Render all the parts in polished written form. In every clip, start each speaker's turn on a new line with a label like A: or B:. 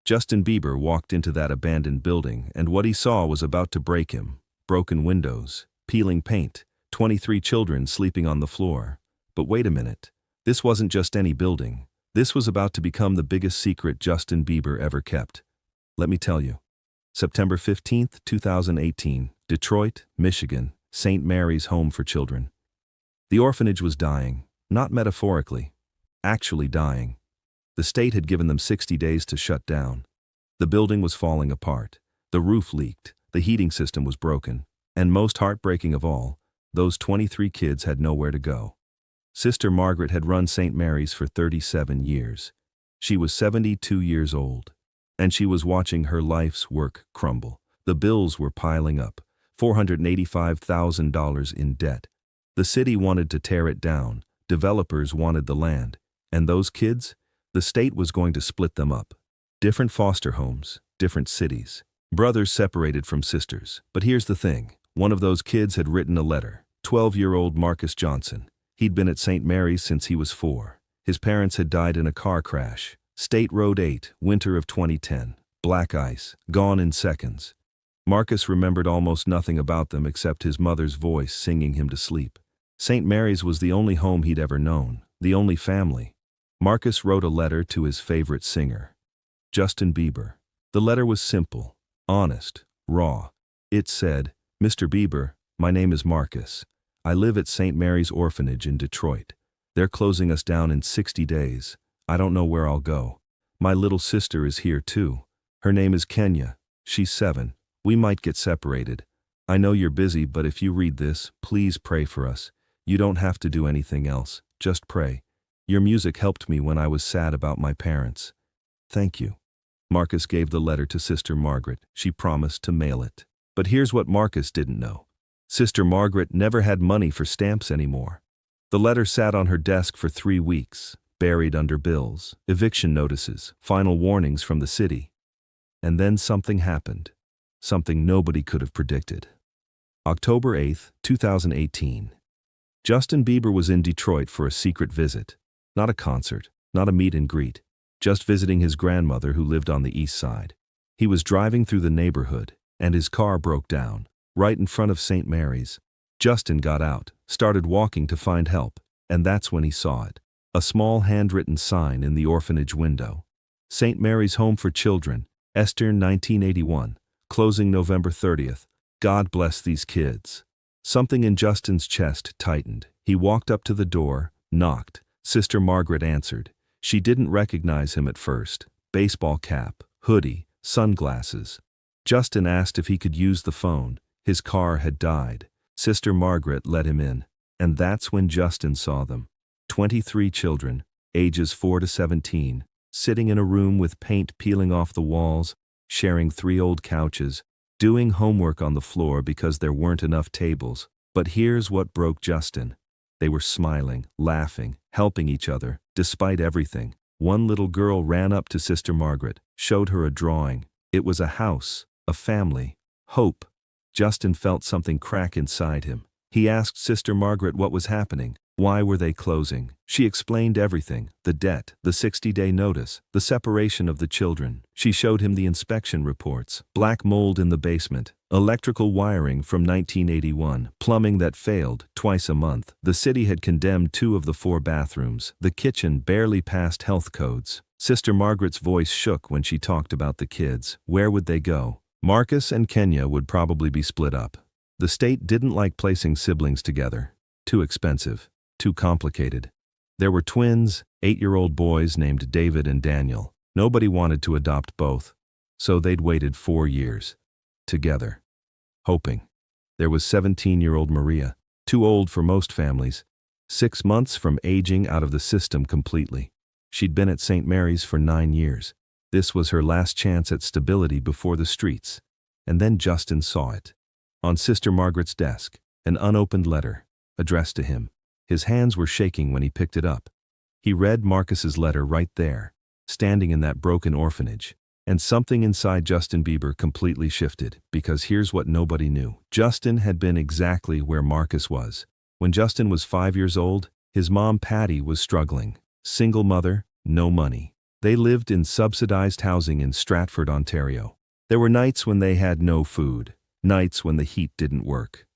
A: Justin Bieber walked into that abandoned building, and what he saw was about to break him. Broken windows, peeling paint, 23 children sleeping on the floor. But wait a minute. This wasn't just any building. This was about to become the biggest secret Justin Bieber ever kept. Let me tell you. September 15th, 2018, Detroit, Michigan, St. Mary's Home for Children. The orphanage was dying, not metaphorically, actually dying. The state had given them 60 days to shut down. The building was falling apart. The roof leaked. The heating system was broken. And most heartbreaking of all, those 23 kids had nowhere to go. Sister Margaret had run St. Mary's for 37 years. She was 72 years old. And she was watching her life's work crumble. The bills were piling up. $485,000 in debt. The city wanted to tear it down. Developers wanted the land. And those kids? The state was going to split them up. Different foster homes, different cities. Brothers separated from sisters. But here's the thing. One of those kids had written a letter. 12-year-old Marcus Johnson. He'd been at St. Mary's since he was 4. His parents had died in a car crash. State Road 8, winter of 2010. Black ice, gone in seconds. Marcus remembered almost nothing about them except his mother's voice singing him to sleep. St. Mary's was the only home he'd ever known, the only family. Marcus wrote a letter to his favorite singer, Justin Bieber. The letter was simple, honest, raw. It said, "Mr. Bieber, my name is Marcus. I live at St. Mary's Orphanage in Detroit. They're closing us down in 60 days. I don't know where I'll go. My little sister is here too. Her name is Kenya. She's 7. We might get separated. I know you're busy, but if you read this, please pray for us. You don't have to do anything else. Just pray. Your music helped me when I was sad about my parents. Thank you." Marcus gave the letter to Sister Margaret. She promised to mail it. But here's what Marcus didn't know. Sister Margaret never had money for stamps anymore. The letter sat on her desk for 3 weeks, buried under bills, eviction notices, final warnings from the city. And then something happened. Something nobody could have predicted. October 8th, 2018. Justin Bieber was in Detroit for a secret visit. Not a concert, not a meet and greet, just visiting his grandmother who lived on the east side. He was driving through the neighborhood, and his car broke down, right in front of St. Mary's. Justin got out, started walking to find help, and that's when he saw it. A small handwritten sign in the orphanage window. St. Mary's Home for Children, Eastern 1981, closing November 30th. God bless these kids. Something in Justin's chest tightened. He walked up to the door, knocked. Sister Margaret answered. She didn't recognize him at first. Baseball cap, hoodie, sunglasses. Justin asked if he could use the phone. His car had died. Sister Margaret let him in. And that's when Justin saw them. 23 children, ages 4 to 17, sitting in a room with paint peeling off the walls, sharing 3 old couches, doing homework on the floor because there weren't enough tables. But here's what broke Justin. They were smiling, laughing, helping each other, despite everything. One little girl ran up to Sister Margaret, showed her a drawing. It was a house, a family, hope. Justin felt something crack inside him. He asked Sister Margaret what was happening. Why were they closing? She explained everything. The debt, the 60-day notice, the separation of the children. She showed him the inspection reports. Black mold in the basement. Electrical wiring from 1981. Plumbing that failed twice a month. The city had condemned 2 of the 4 bathrooms. The kitchen barely passed health codes. Sister Margaret's voice shook when she talked about the kids. Where would they go? Marcus and Kenya would probably be split up. The state didn't like placing siblings together. Too expensive. Too complicated. There were twins, 8-year-old boys named David and Daniel. Nobody wanted to adopt both, so they'd waited 4 years. Together. Hoping. There was 17-year-old Maria, too old for most families, 6 months from aging out of the system completely. She'd been at St. Mary's for 9 years. This was her last chance at stability before the streets. And then Justin saw it. On Sister Margaret's desk, an unopened letter, addressed to him. His hands were shaking when he picked it up. He read Marcus's letter right there, standing in that broken orphanage. And something inside Justin Bieber completely shifted, because here's what nobody knew. Justin had been exactly where Marcus was. When Justin was 5 years old, his mom Patty was struggling. Single mother, no money. They lived in subsidized housing in Stratford, Ontario. There were nights when they had no food, nights when the heat didn't work.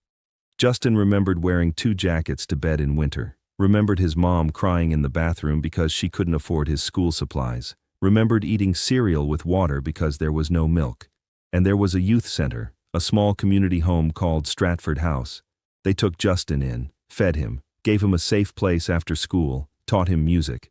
A: Justin remembered wearing 2 jackets to bed in winter, remembered his mom crying in the bathroom because she couldn't afford his school supplies, remembered eating cereal with water because there was no milk. And there was a youth center, a small community home called Stratford House. They took Justin in, fed him, gave him a safe place after school, taught him music.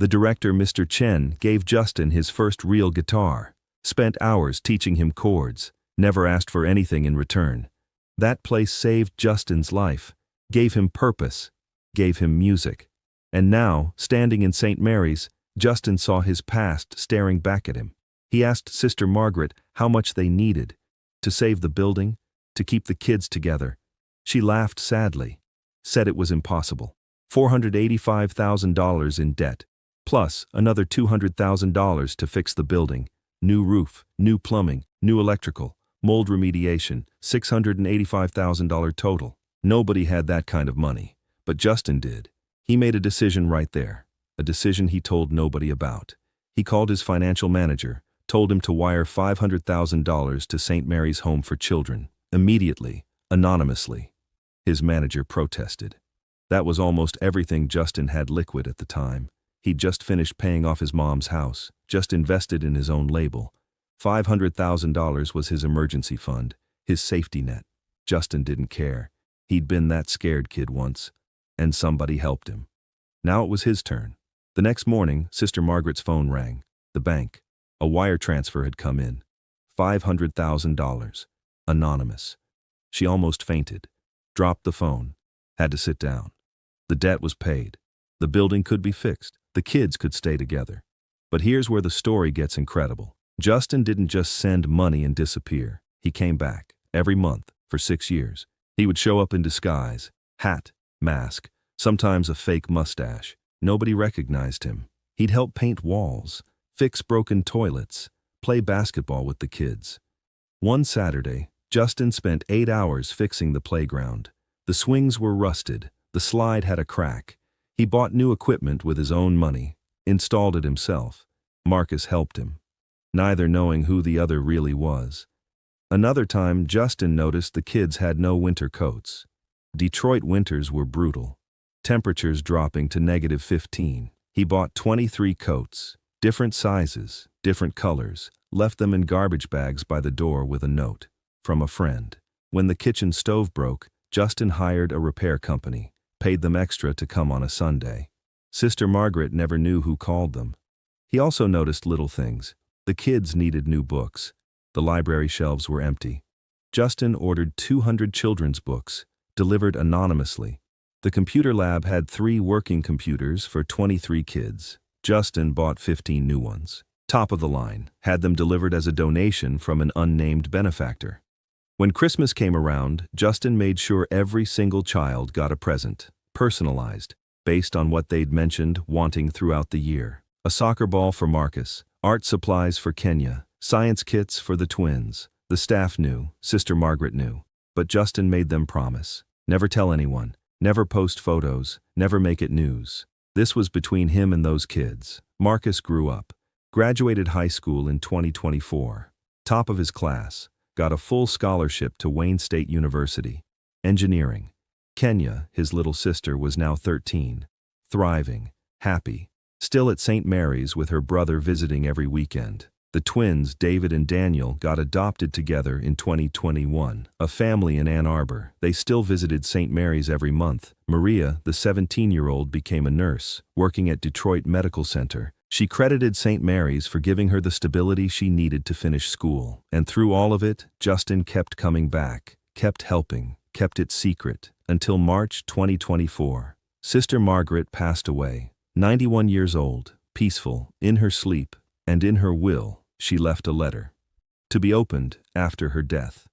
A: The director, Mr. Chen, gave Justin his first real guitar, spent hours teaching him chords, never asked for anything in return. That place saved Justin's life, gave him purpose, gave him music. And now, standing in St. Mary's, Justin saw his past staring back at him. He asked Sister Margaret how much they needed to save the building, to keep the kids together. She laughed sadly, said it was impossible. $485,000 in debt, plus another $200,000 to fix the building. New roof, new plumbing, new electrical, mold remediation, $685,000 total. Nobody had that kind of money, but Justin did. He made a decision right there, a decision he told nobody about. He called his financial manager, told him to wire $500,000 to St. Mary's Home for Children, immediately, anonymously. His manager protested. That was almost everything Justin had liquid at the time. He'd just finished paying off his mom's house, just invested in his own label. $500,000 was his emergency fund, his safety net. Justin didn't care. He'd been that scared kid once, and somebody helped him. Now it was his turn. The next morning, Sister Margaret's phone rang. The bank. A wire transfer had come in. $500,000. Anonymous. She almost fainted. Dropped the phone. Had to sit down. The debt was paid. The building could be fixed. The kids could stay together. But here's where the story gets incredible. Justin didn't just send money and disappear. He came back, every month, for 6 years. He would show up in disguise, hat, mask, sometimes a fake mustache. Nobody recognized him. He'd help paint walls, fix broken toilets, play basketball with the kids. One Saturday, Justin spent 8 hours fixing the playground. The swings were rusted, the slide had a crack. He bought new equipment with his own money, installed it himself. Marcus helped him, neither knowing who the other really was. Another time, Justin noticed the kids had no winter coats. Detroit winters were brutal, temperatures dropping to -15. He bought 23 coats, different sizes, different colors, left them in garbage bags by the door with a note from a friend. When the kitchen stove broke, Justin hired a repair company, paid them extra to come on a Sunday. Sister Margaret never knew who called them. He also noticed little things. The kids needed new books. The library shelves were empty. Justin ordered 200 children's books, delivered anonymously. The computer lab had 3 working computers for 23 kids. Justin bought 15 new ones. Top of the line, had them delivered as a donation from an unnamed benefactor. When Christmas came around, Justin made sure every single child got a present, personalized, based on what they'd mentioned wanting throughout the year. A soccer ball for Marcus, art supplies for Kenya, science kits for the twins. The staff knew, Sister Margaret knew, but Justin made them promise. Never tell anyone, never post photos, never make it news. This was between him and those kids. Marcus grew up, graduated high school in 2024, top of his class, got a full scholarship to Wayne State University. Engineering. Kenya, his little sister, was now 13, thriving, happy, still at St. Mary's with her brother visiting every weekend. The twins, David and Daniel, got adopted together in 2021, a family in Ann Arbor. They still visited St. Mary's every month. Maria, the 17-year-old, became a nurse, working at Detroit Medical Center. She credited St. Mary's for giving her the stability she needed to finish school. And through all of it, Justin kept coming back, kept helping, kept it secret, until March 2024. Sister Margaret passed away, 91 years old, peaceful, in her sleep, and in her will, she left a letter, to be opened after her death.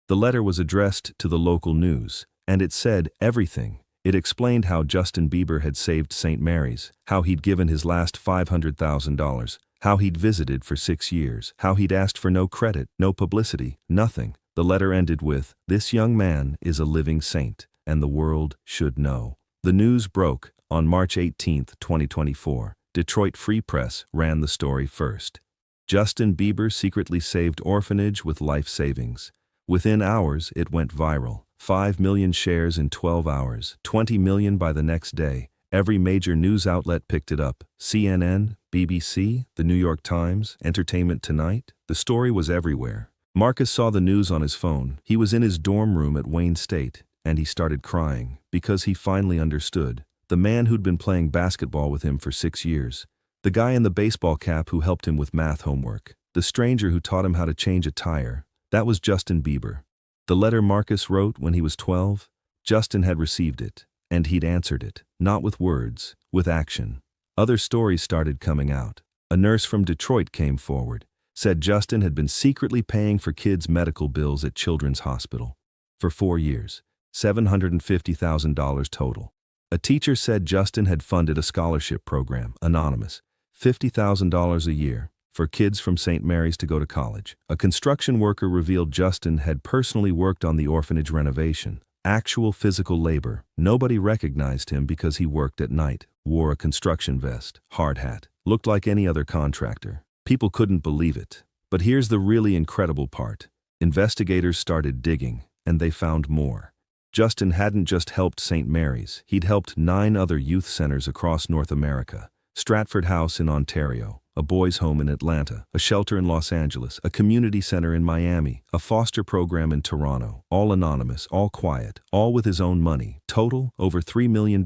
A: The letter was addressed to the local news, and it said everything. It explained how Justin Bieber had saved St. Mary's, how he'd given his last $500,000, how he'd visited for 6 years, how he'd asked for no credit, no publicity, nothing. The letter ended with, "This young man is a living saint, and the world should know." The news broke on March 18, 2024. Detroit Free Press ran the story first. Justin Bieber secretly saved orphanage with life savings. Within hours, it went viral. 5 million shares in 12 hours, 20 million by the next day. Every major news outlet picked it up. CNN, BBC, The New York Times, Entertainment Tonight. The story was everywhere. Marcus saw the news on his phone. He was in his dorm room at Wayne State, and he started crying because he finally understood. The man who'd been playing basketball with him for 6 years. The guy in the baseball cap who helped him with math homework. The stranger who taught him how to change a tire. That was Justin Bieber. The letter Marcus wrote when he was 12, Justin had received it, and he'd answered it, not with words, with action. Other stories started coming out. A nurse from Detroit came forward, said Justin had been secretly paying for kids' medical bills at Children's Hospital. For 4 years, $750,000 total. A teacher said Justin had funded a scholarship program, anonymous, $50,000 a year, for kids from St. Mary's to go to college. A construction worker revealed Justin had personally worked on the orphanage renovation. Actual physical labor. Nobody recognized him because he worked at night, wore a construction vest, hard hat, looked like any other contractor. People couldn't believe it. But here's the really incredible part. Investigators started digging, and they found more. Justin hadn't just helped St. Mary's, he'd helped 9 other youth centers across North America. Stratford House in Ontario, a boys' home in Atlanta, a shelter in Los Angeles, a community center in Miami, a foster program in Toronto, all anonymous, all quiet, all with his own money. Total, over $3 million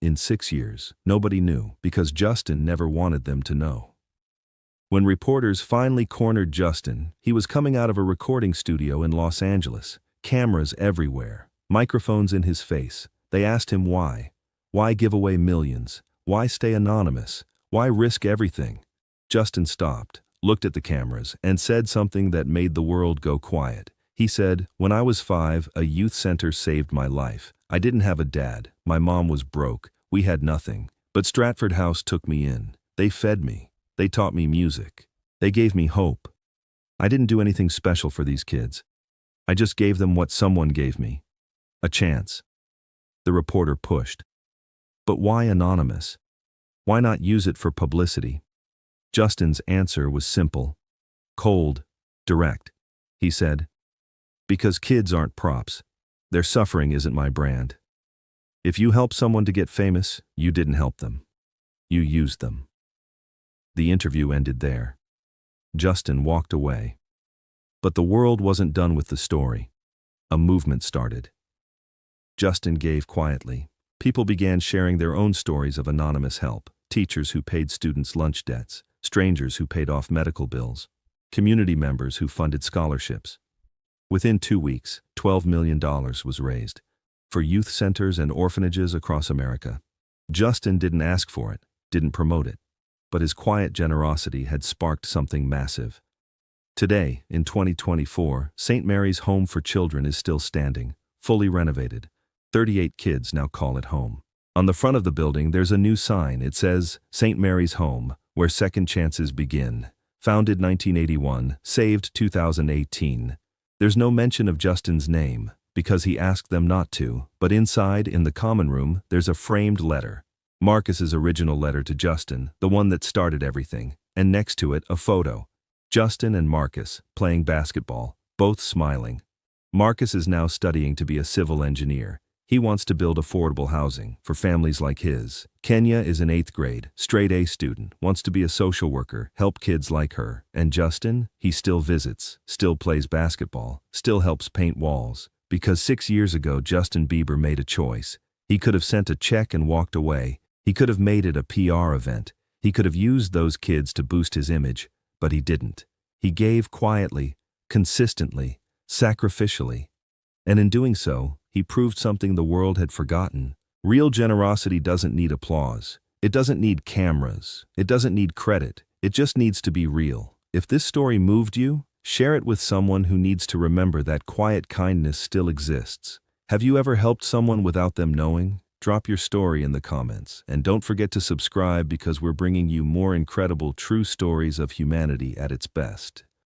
A: in 6 years. Nobody knew, because Justin never wanted them to know. When reporters finally cornered Justin, he was coming out of a recording studio in Los Angeles. Cameras everywhere, microphones in his face. They asked him why. Why give away millions? Why stay anonymous? Why risk everything? Justin stopped, looked at the cameras, and said something that made the world go quiet. He said, "When I was 5, a youth center saved my life. I didn't have a dad. My mom was broke. We had nothing. But Stratford House took me in. They fed me. They taught me music. They gave me hope. I didn't do anything special for these kids. I just gave them what someone gave me. A chance." The reporter pushed. But why anonymous? Why not use it for publicity? Justin's answer was simple, cold, direct. He said, "Because kids aren't props. Their suffering isn't my brand. If you help someone to get famous, you didn't help them. You used them." The interview ended there. Justin walked away. But the world wasn't done with the story. A movement started. Justin gave quietly. People began sharing their own stories of anonymous help. Teachers who paid students' lunch debts, strangers who paid off medical bills, community members who funded scholarships. Within 2 weeks, $12 million was raised for youth centers and orphanages across America. Justin didn't ask for it, didn't promote it, but his quiet generosity had sparked something massive. Today, in 2024, St. Mary's Home for Children is still standing, fully renovated. 38 kids now call it home. On the front of the building, there's a new sign. It says, "St. Mary's Home, where second chances begin." Founded 1981, saved 2018. There's no mention of Justin's name, because he asked them not to, but inside, in the common room, there's a framed letter. Marcus's original letter to Justin, the one that started everything, and next to it, a photo. Justin and Marcus, playing basketball, both smiling. Marcus is now studying to be a civil engineer. He wants to build affordable housing for families like his. Kenya is in 8th grade, straight A student, wants to be a social worker, help kids like her. And Justin, he still visits, still plays basketball, still helps paint walls. Because 6 years ago, Justin Bieber made a choice. He could have sent a check and walked away. He could have made it a PR event. He could have used those kids to boost his image, but he didn't. He gave quietly, consistently, sacrificially. And in doing so, he proved something the world had forgotten. Real generosity doesn't need applause. It doesn't need cameras. It doesn't need credit. It just needs to be real. If this story moved you, share it with someone who needs to remember that quiet kindness still exists. Have you ever helped someone without them knowing? Drop your story in the comments. And don't forget to subscribe because we're bringing you more incredible true stories of humanity at its best.